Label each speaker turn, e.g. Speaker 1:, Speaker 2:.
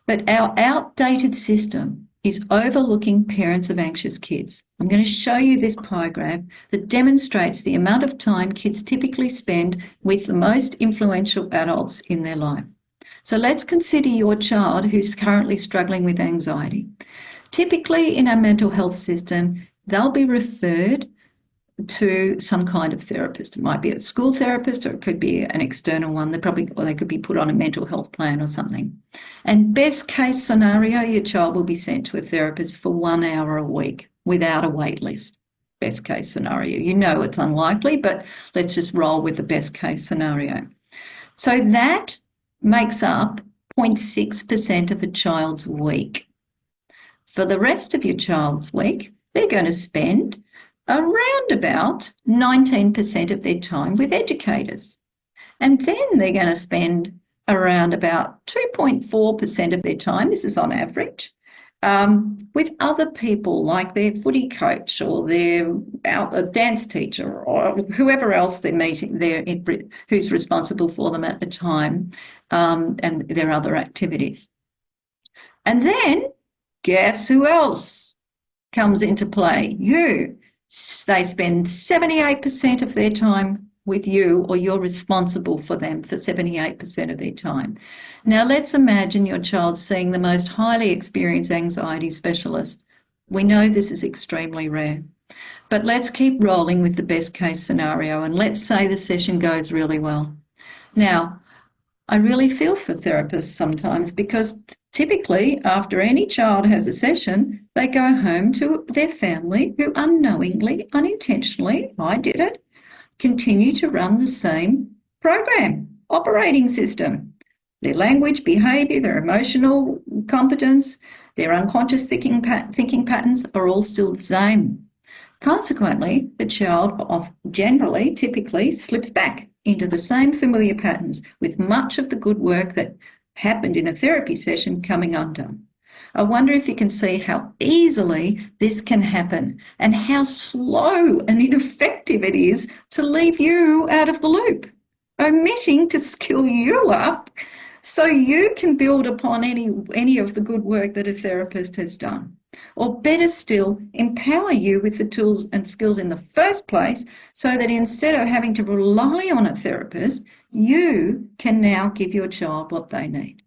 Speaker 1: But our outdated system is overlooking parents of anxious kids. I'm going to show you this pie graph that demonstrates the amount of time kids typically spend with the most influential adults in their life. So let's consider your child who's currently struggling with anxiety. Typically in our mental health system, they'll be referred to some kind of therapist. It might be a school therapist, or it could be an external one. They could be put on a mental health plan or something. And best case scenario, your child will be sent to a therapist for 1 hour a week without a wait list. Best case scenario. You know it's unlikely, but let's just roll with the best case scenario. So that makes up 0.6% of a child's week. For the rest of your child's week, they're going to spend around about 19% of their time with educators. And then they're going to spend around about 2.4% of their time, this is on average, with other people like their footy coach or their dance teacher or whoever else they're meeting there, who's responsible for them at the time, and their other activities. And then guess who else comes into play? You. They spend 78% of their time with you, or you're responsible for them for 78% of their time. Now, let's imagine your child seeing the most highly experienced anxiety specialist. We know this is extremely rare, but let's keep rolling with the best case scenario, and let's say the session goes really well. Now, I really feel for therapists sometimes, because typically after any child has a session, they go home to their family who unknowingly, unintentionally, I did it, continue to run the same program, operating system. Their language, behaviour, their emotional competence, their unconscious thinking patterns are all still the same. Consequently, the child generally, typically, slips back into the same familiar patterns, with much of the good work that happened in a therapy session coming undone. I wonder if you can see how easily this can happen and how slow and ineffective it is to leave you out of the loop, omitting to skill you up so you can build upon any of the good work that a therapist has done. Or better still, empower you with the tools and skills in the first place, so that instead of having to rely on a therapist, you can now give your child what they need.